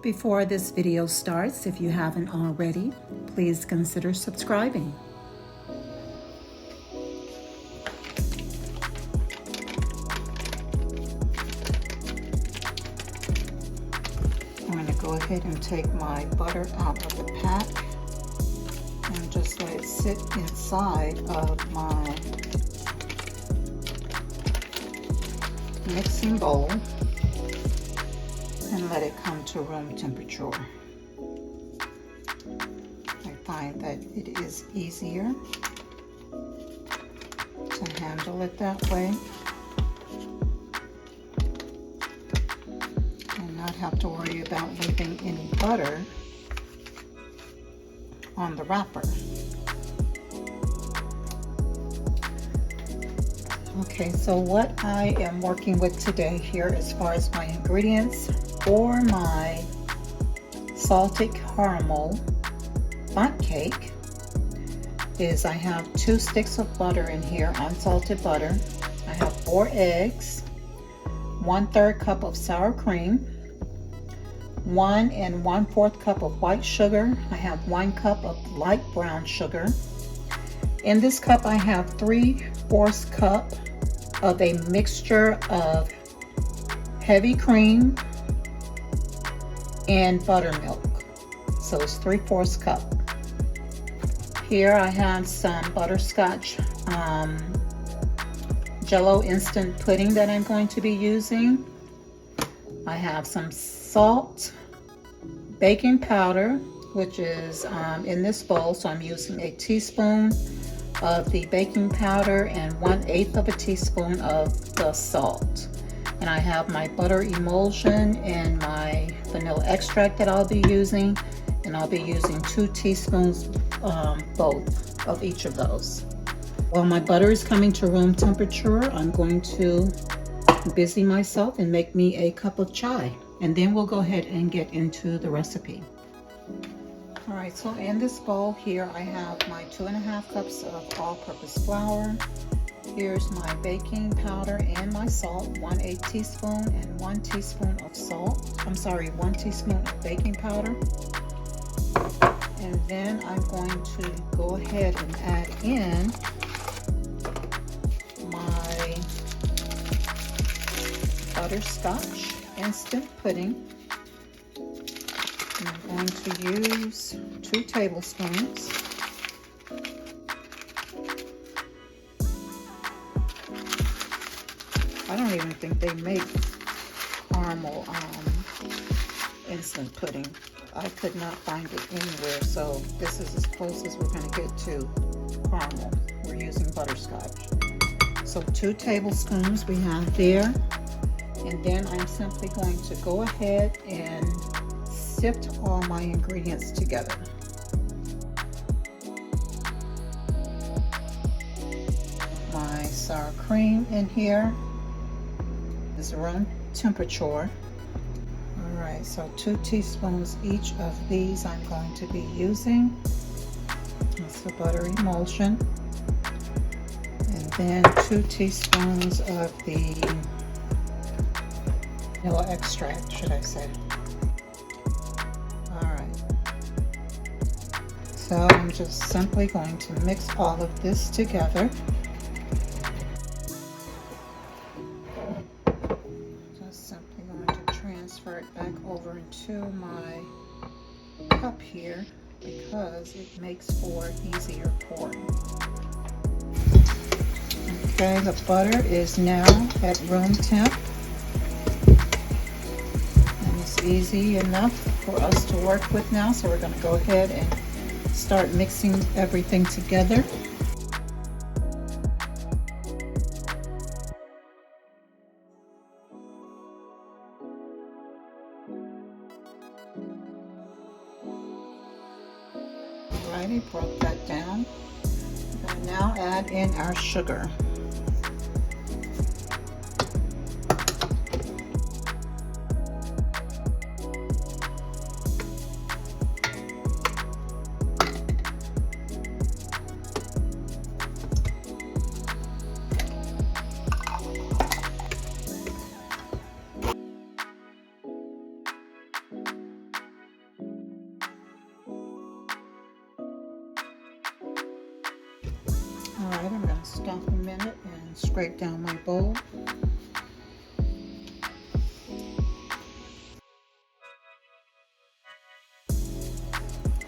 Before this video starts, if you haven't already, please consider subscribing. I'm going to go ahead and take my butter out of the pack and just let it sit inside of my mixing bowl and let it come to room temperature. I find that it is easier to handle it that way and not have to worry about leaving any butter on the wrapper. Okay, so what I am working with today here as far as my ingredients for my salted caramel bundt cake is I have 2 sticks of butter in here, unsalted butter. I have 4 eggs, 1/3 cup of sour cream, 1 1/4 cup of white sugar. I have 1 cup of light brown sugar. In this cup I have 3/4 cup of a mixture of heavy cream and buttermilk. So it's 3/4 cup. Here I have some butterscotch Jello instant pudding that I'm going to be using. I have some salt, baking powder, which is in this bowl, so I'm using a teaspoon of the baking powder and 1/8 of a teaspoon of the salt. And I have my butter emulsion and my vanilla extract that I'll be using, and I'll be using 2 teaspoons both of each of those. While my butter is coming to room temperature, I'm going to busy myself and make me a cup of chai, and then we'll go ahead and get into the recipe. All right, so in this bowl here I have my 2½ cups of all-purpose flour. Here's my baking powder and my salt, 1/8 teaspoon and 1 teaspoon of salt. I'm sorry, 1 teaspoon of baking powder. And then I'm going to go ahead and add in my butterscotch instant pudding. And I'm going to use 2 tablespoons. I don't even think they make caramel instant pudding. I could not find it anywhere, so this is as close as we're going to get to caramel. We're using butterscotch. So 2 tablespoons we have there. And then I'm simply going to go ahead and sift all my ingredients together. My sour cream in here is room temperature. All right, so 2 teaspoons each of these I'm going to be using. That's the butter emulsion. And then 2 teaspoons of the vanilla extract, should I say. All right. So I'm just simply going to mix all of this together. Transfer it back over into my cup here because it makes for easier pouring. Okay, the butter is now at room temp, and it's easy enough for us to work with now, so we're going to go ahead and start mixing everything together. Alrighty, broke that down. We'll now add in our sugar. Alright, I'm going to stop a minute and scrape down my bowl.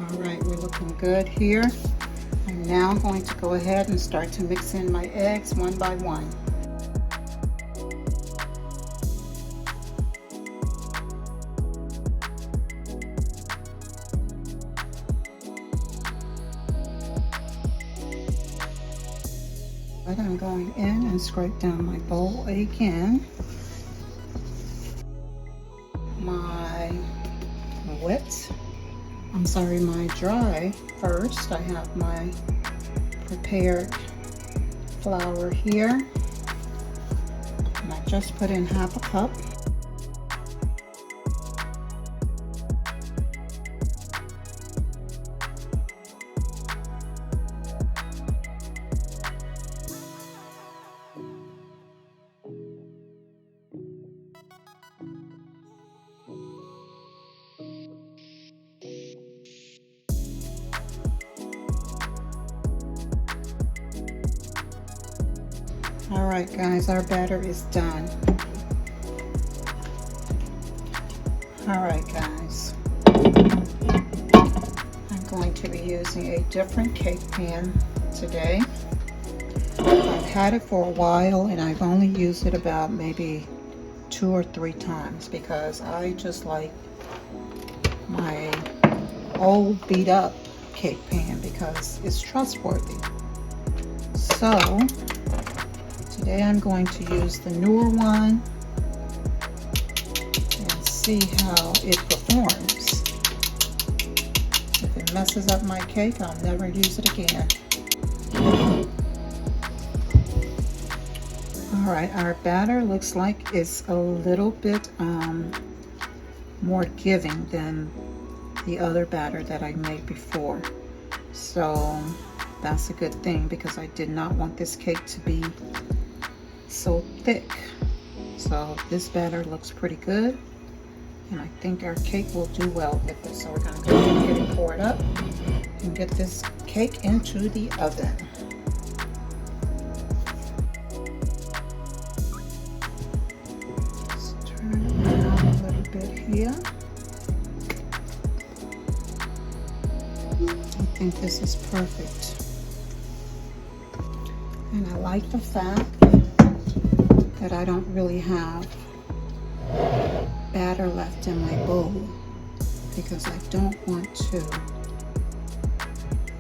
Alright, we're looking good here. I'm now going to go ahead and start to mix in my eggs one by one. I'm going in and scrape down my bowl again. My dry first. I have my prepared flour here, and I just put in half a cup. Alright guys, our batter is done. Alright guys, I'm going to be using a different cake pan today. I've had it for a while and I've only used it about maybe 2 or 3 times because I just like my old beat up cake pan because it's trustworthy. So today I'm going to use the newer one and see how it performs. If it messes up my cake, I'll never use it again. Alright, our batter looks like it's a little bit more giving than the other batter that I made before. So that's a good thing because I did not want this cake to be so thick. So this batter looks pretty good and I think our cake will do well with it. So we're going to go ahead and get it poured up and get this cake into the oven. Just turn it around a little bit here. I think this is perfect. And I like the fact that I don't really have batter left in my bowl because I don't want to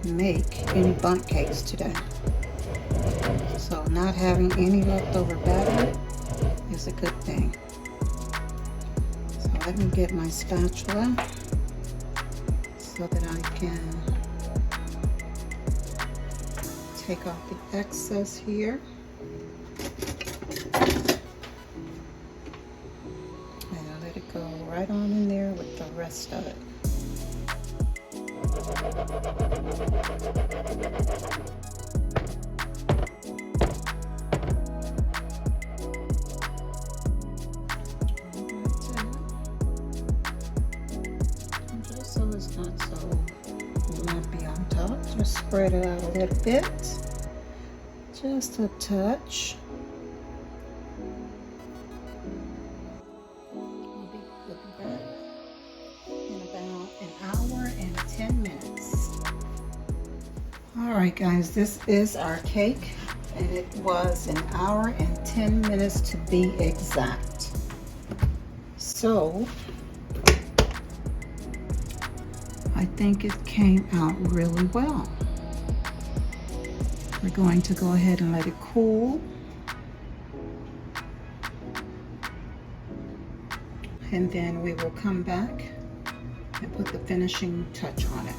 make any bundt cakes today. So not having any leftover batter is a good thing. So let me get my spatula so that I can take off the excess here. Go right on in there with the rest of it. Just so it's not so lumpy on top, just spread it out a little bit, just a touch. Alright guys, this is our cake and it was 1 hour and 10 minutes to be exact. So I think it came out really well. We're going to go ahead and let it cool. And then we will come back and put the finishing touch on it.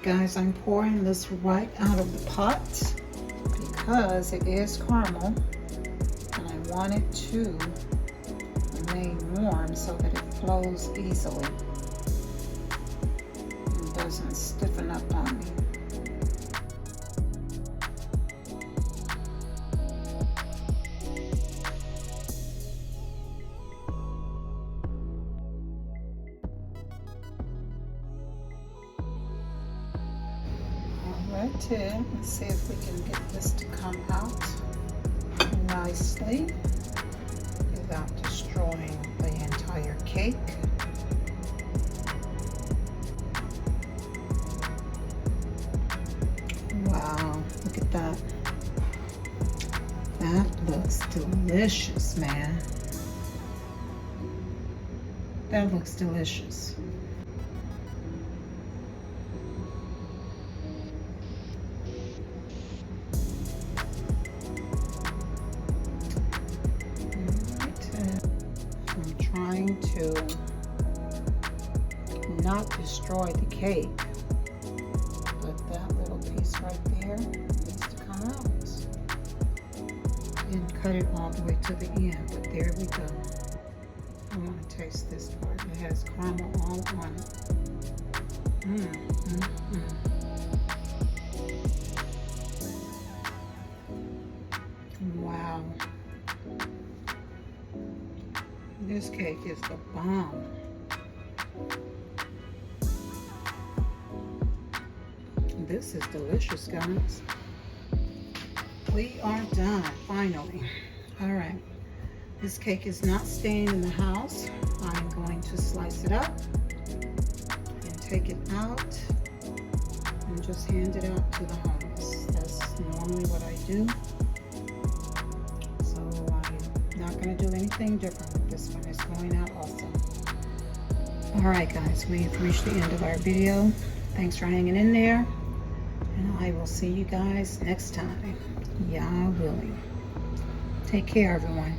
Guys, I'm pouring this right out of the pot because it is caramel and I want it to remain warm so that it flows easily and doesn't stiffen up on me. too. Let's see if we can get this to come out nicely without destroying the entire cake. Wow, look at that. That looks delicious, man. That looks delicious. I'm trying to not destroy the cake, but that little piece right there needs to come out. Didn't cut it all the way to the end, but there we go. I want to taste this part. It has caramel all on it. Wow. This cake is the bomb. This is delicious, guys. We are done, finally. All right. This cake is not staying in the house. I'm going to slice it up and take it out and just hand it out to the homeless. That's normally what I do. So I'm not going to do anything different with this one. It's going out also. Alright guys, we've reached the end of our video. Thanks for hanging in there. And I will see you guys next time. Yah willing. Take care, everyone.